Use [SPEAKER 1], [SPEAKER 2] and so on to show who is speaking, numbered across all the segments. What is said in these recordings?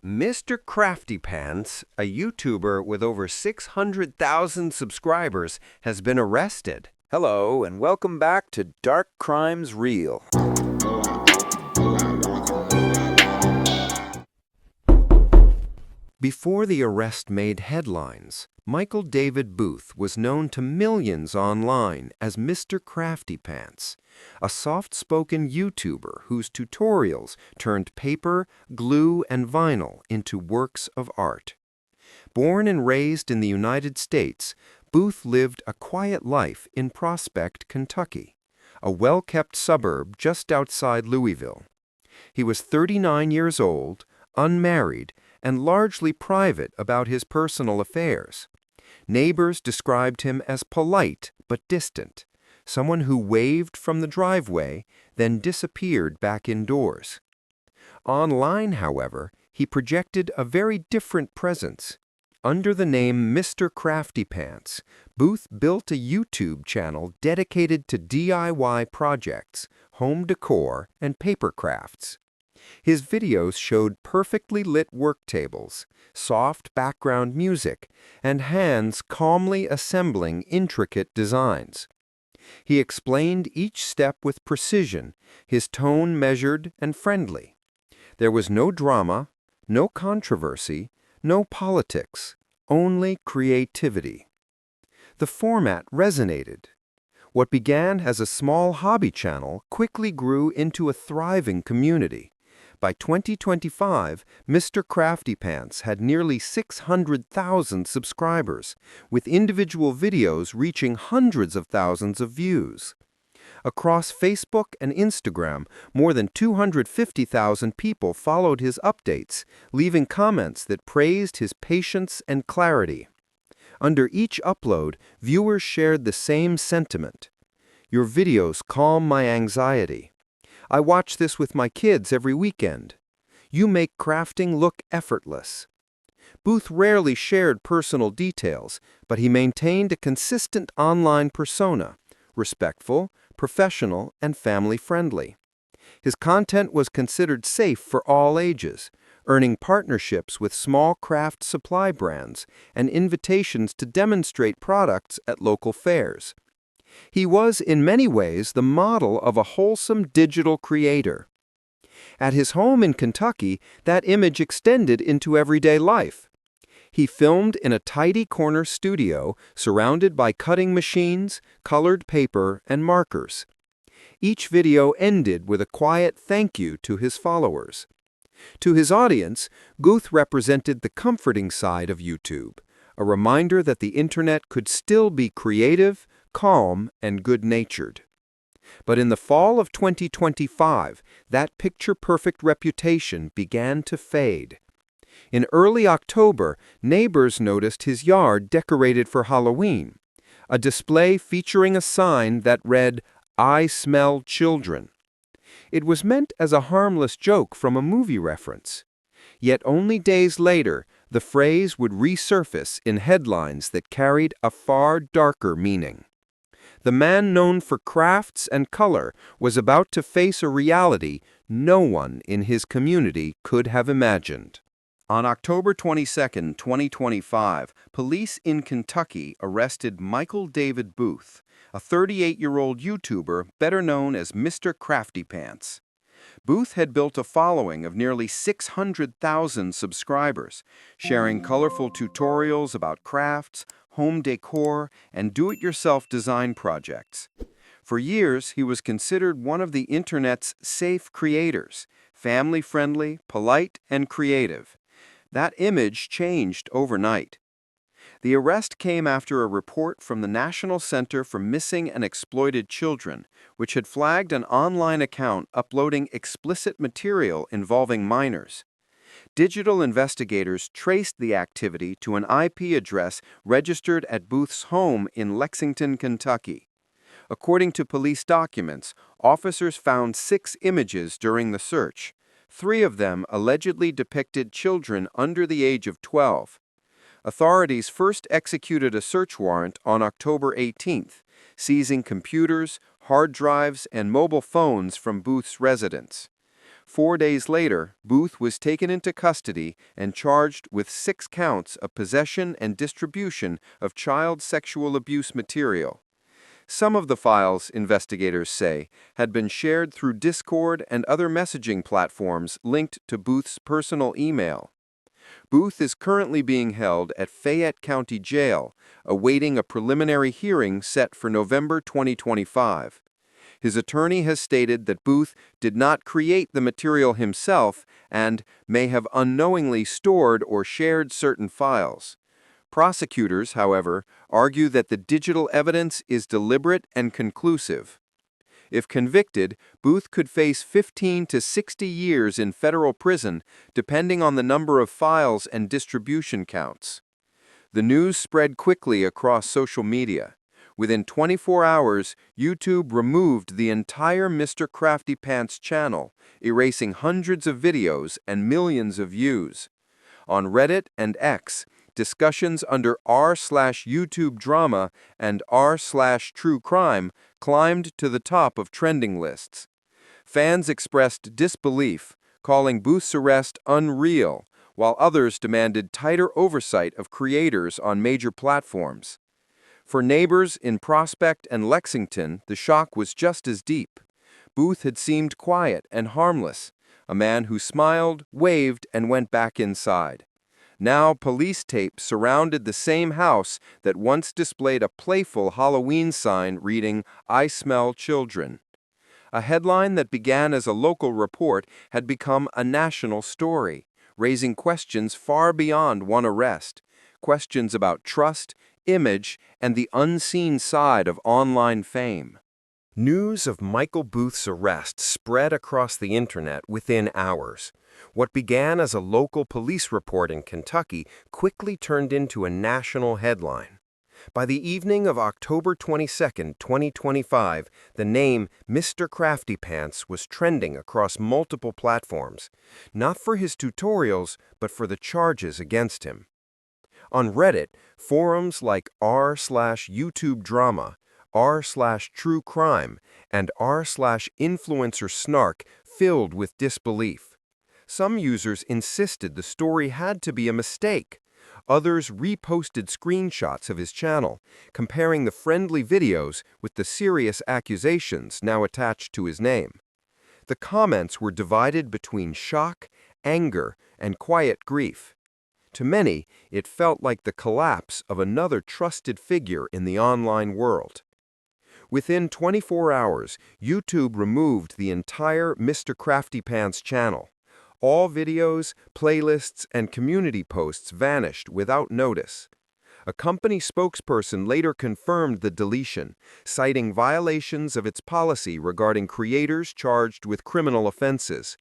[SPEAKER 1] Mr Crafty Pants, a YouTuber with over 600,000 subscribers, has been arrested.
[SPEAKER 2] Hello, and welcome back to Dark Crimes Real.
[SPEAKER 1] Before the arrest made headlines, Michael David Booth was known to millions online as Mr Crafty Pants, a soft-spoken YouTuber whose tutorials turned paper, glue, and vinyl into works of art. Born and raised in the United States, Booth lived a quiet life in Prospect, Kentucky, a well-kept suburb just outside Louisville. He was 39 years old, unmarried, and largely private about his personal affairs. Neighbors described him as polite but distant, someone who waved from the driveway, then disappeared back indoors. Online, however, he projected a very different presence. Under the name Mr Crafty Pants, Booth built a YouTube channel dedicated to DIY projects, home decor, and paper crafts. His videos showed perfectly lit work tables, soft background music, and hands calmly assembling intricate designs. He explained each step with precision, his tone measured and friendly. There was no drama, no controversy, no politics, only creativity. The format resonated. What began as a small hobby channel quickly grew into a thriving community. By 2025, Mr Crafty Pants had nearly 600,000 subscribers, with individual videos reaching hundreds of thousands of views. Across Facebook and Instagram, more than 250,000 people followed his updates, leaving comments that praised his patience and clarity. Under each upload, viewers shared the same sentiment. "Your videos calm my anxiety. I watch this with my kids every weekend. You make crafting look effortless." Booth rarely shared personal details, but he maintained a consistent online persona, respectful, professional, and family-friendly. His content was considered safe for all ages, earning partnerships with small craft supply brands and invitations to demonstrate products at local fairs. He was, in many ways, the model of a wholesome digital creator. At his home in Kentucky, that image extended into everyday life. He filmed in a tidy corner studio surrounded by cutting machines, colored paper, and markers. Each video ended with a quiet thank you to his followers. To his audience, Booth represented the comforting side of YouTube, a reminder that the internet could still be creative, calm, and good-natured. But in the fall of 2025, that picture-perfect reputation began to fade. In early October, neighbors noticed his yard decorated for Halloween, a display featuring a sign that read, "I smell children." It was meant as a harmless joke from a movie reference. Yet only days later, the phrase would resurface in headlines that carried a far darker meaning. The man known for crafts and color was about to face a reality no one in his community could have imagined. On October 22, 2025, police in Kentucky arrested Michael David Booth, a 38-year-old YouTuber better known as Mr Crafty Pants. Booth had built a following of nearly 600,000 subscribers, sharing colorful tutorials about crafts, home decor, and do-it-yourself design projects. For years, he was considered one of the internet's safe creators, family-friendly, polite, and creative. That image changed overnight. The arrest came after a report from the National Center for Missing and Exploited Children, which had flagged an online account uploading explicit material involving minors. Digital investigators traced the activity to an IP address registered at Booth's home in Lexington, Kentucky. According to police documents, officers found 6 images during the search. 3 of them allegedly depicted children under the age of 12. Authorities first executed a search warrant on October 18th, seizing computers, hard drives, and mobile phones from Booth's residence. 4 days later, Booth was taken into custody and charged with 6 counts of possession and distribution of child sexual abuse material. Some of the files, investigators say, had been shared through Discord and other messaging platforms linked to Booth's personal email. Booth is currently being held at Fayette County Jail, awaiting a preliminary hearing set for November 2025. His attorney has stated that Booth did not create the material himself and may have unknowingly stored or shared certain files. Prosecutors, however, argue that the digital evidence is deliberate and conclusive. If convicted, Booth could face 15 to 60 years in federal prison, depending on the number of files and distribution counts. The news spread quickly across social media. Within 24 hours, YouTube removed the entire Mr. Crafty Pants channel, erasing hundreds of videos and millions of views. On Reddit and X, discussions under r/YouTube drama and r/true crime climbed to the top of trending lists. Fans expressed disbelief, calling Booth's arrest unreal, while others demanded tighter oversight of creators on major platforms. For neighbors in Prospect and Lexington, the shock was just as deep. Booth had seemed quiet and harmless, a man who smiled, waved, and went back inside. Now police tape surrounded the same house that once displayed a playful Halloween sign reading, "I smell children." A headline that began as a local report had become a national story, raising questions far beyond one arrest, questions about trust, image, and the unseen side of online fame. News of Michael Booth's arrest spread across the internet within hours. What began as a local police report in Kentucky quickly turned into a national headline. By the evening of October 22, 2025, the name Mr. Crafty Pants was trending across multiple platforms, not for his tutorials, but for the charges against him. On Reddit, forums like r/YouTube drama, r/true crime, and r/influencer snark filled with disbelief. Some users insisted the story had to be a mistake. Others reposted screenshots of his channel, comparing the friendly videos with the serious accusations now attached to his name. The comments were divided between shock, anger, and quiet grief. To many, it felt like the collapse of another trusted figure in the online world. Within 24 hours, YouTube removed the entire Mr. Crafty Pants channel. All videos, playlists, and community posts vanished without notice. A company spokesperson later confirmed the deletion, citing violations of its policy regarding creators charged with criminal offenses.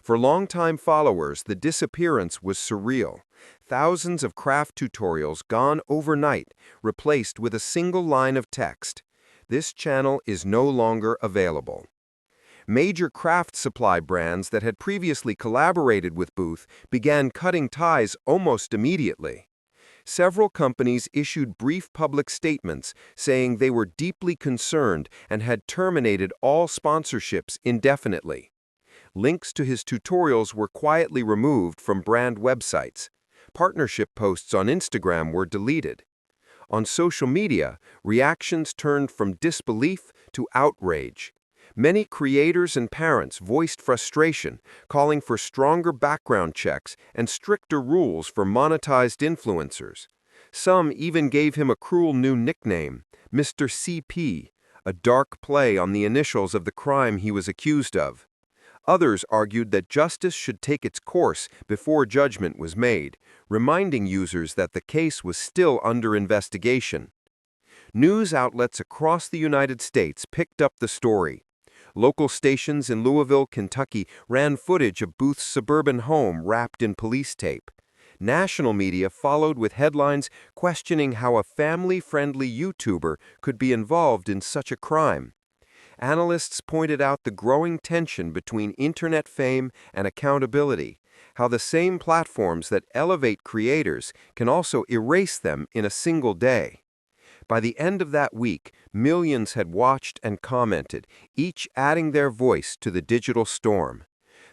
[SPEAKER 1] For longtime followers, the disappearance was surreal. Thousands of craft tutorials gone overnight, replaced with a single line of text. This channel is no longer available. Major craft supply brands that had previously collaborated with Booth began cutting ties almost immediately. Several companies issued brief public statements saying they were deeply concerned and had terminated all sponsorships indefinitely. Links to his tutorials were quietly removed from brand websites. Partnership posts on Instagram were deleted. On social media, reactions turned from disbelief to outrage. Many creators and parents voiced frustration, calling for stronger background checks and stricter rules for monetized influencers. Some even gave him a cruel new nickname, Mr. CP, a dark play on the initials of the crime he was accused of. Others argued that justice should take its course before judgment was made, reminding users that the case was still under investigation. News outlets across the United States picked up the story. Local stations in Louisville, Kentucky ran footage of Booth's suburban home wrapped in police tape. National media followed with headlines questioning how a family-friendly YouTuber could be involved in such a crime. Analysts pointed out the growing tension between internet fame and accountability, how the same platforms that elevate creators can also erase them in a single day. By the end of that week, millions had watched and commented, each adding their voice to the digital storm.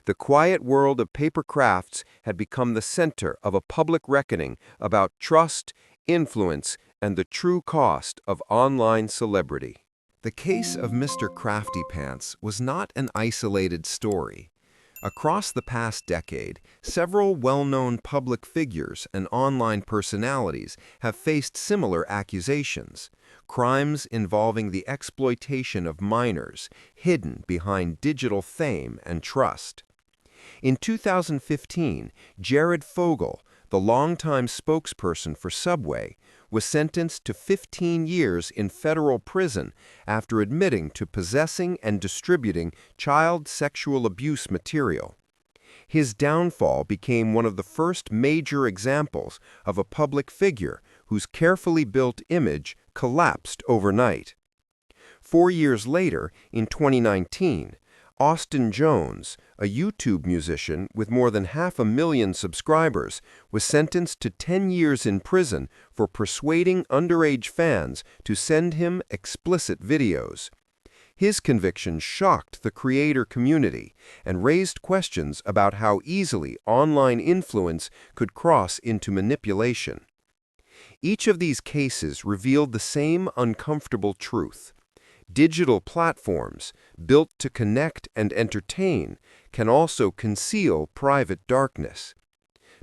[SPEAKER 1] The quiet world of paper crafts had become the center of a public reckoning about trust, influence, and the true cost of online celebrity. The case of Mr. Crafty Pants was not an isolated story. Across the past decade, several well-known public figures and online personalities have faced similar accusations, crimes involving the exploitation of minors hidden behind digital fame and trust. In 2015, Jared Fogle, the longtime spokesperson for Subway, was sentenced to 15 years in federal prison after admitting to possessing and distributing child sexual abuse material. His downfall became one of the first major examples of a public figure whose carefully built image collapsed overnight. 4 years later, in 2019, Austin Jones, a YouTube musician with more than 500,000 subscribers, was sentenced to 10 years in prison for persuading underage fans to send him explicit videos. His conviction shocked the creator community and raised questions about how easily online influence could cross into manipulation. Each of these cases revealed the same uncomfortable truth. Digital platforms, built to connect and entertain, can also conceal private darkness.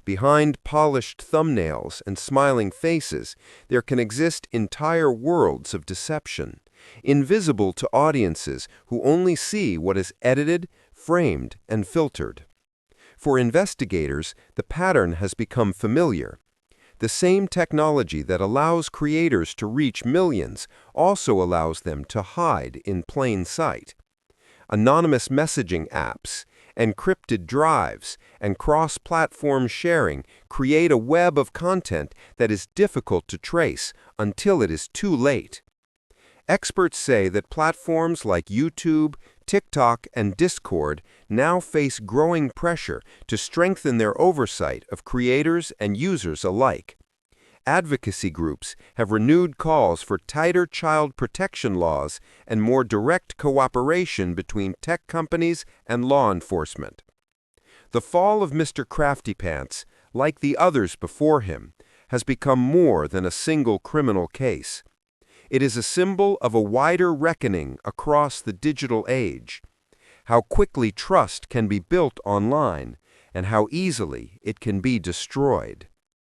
[SPEAKER 1] Behind polished thumbnails and smiling faces, there can exist entire worlds of deception, invisible to audiences who only see what is edited, framed, and filtered. For investigators, the pattern has become familiar. The same technology that allows creators to reach millions also allows them to hide in plain sight. Anonymous messaging apps, encrypted drives, and cross-platform sharing create a web of content that is difficult to trace until it is too late. Experts say that platforms like YouTube, TikTok, and Discord now face growing pressure to strengthen their oversight of creators and users alike. Advocacy groups have renewed calls for tighter child protection laws and more direct cooperation between tech companies and law enforcement. The fall of Mr. Crafty Pants, like the others before him, has become more than a single criminal case. It is a symbol of a wider reckoning across the digital age, how quickly trust can be built online, and how easily it can be destroyed.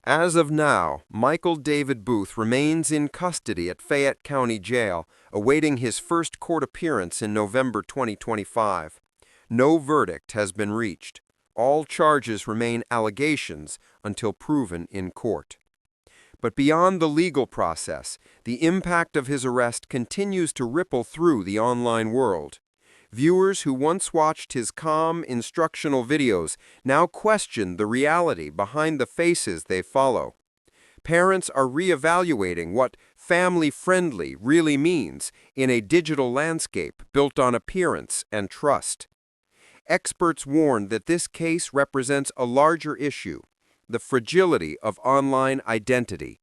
[SPEAKER 1] As of now, Michael David Booth remains in custody at Fayette County Jail, awaiting his first court appearance in November 2025. No verdict has been reached. All charges remain allegations until proven in court. But beyond the legal process, the impact of his arrest continues to ripple through the online world. Viewers who once watched his calm, instructional videos now question the reality behind the faces they follow. Parents are reevaluating what family-friendly really means in a digital landscape built on appearance and trust. Experts warn that this case represents a larger issue: the fragility of online identity.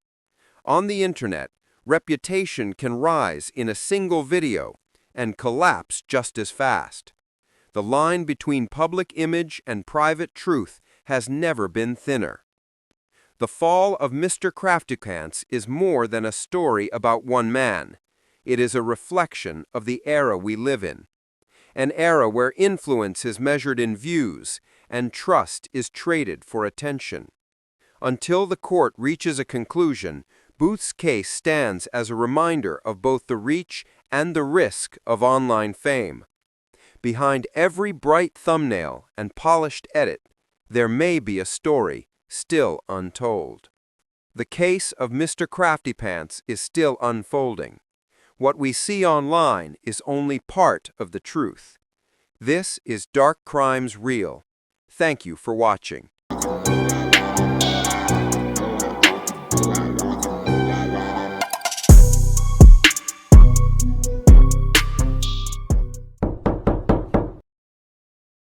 [SPEAKER 1] On the internet, reputation can rise in a single video and collapse just as fast. The line between public image and private truth has never been thinner. The fall of Mr. Crafty Pants is more than a story about one man. It is a reflection of the era we live in. An era where influence is measured in views and trust is traded for attention. Until the court reaches a conclusion, Booth's case stands as a reminder of both the reach and the risk of online fame. Behind every bright thumbnail and polished edit, there may be a story still untold. The case of Mr. Crafty Pants is still unfolding. What we see online is only part of the truth. This is Dark Crimes Real. Thank you for watching.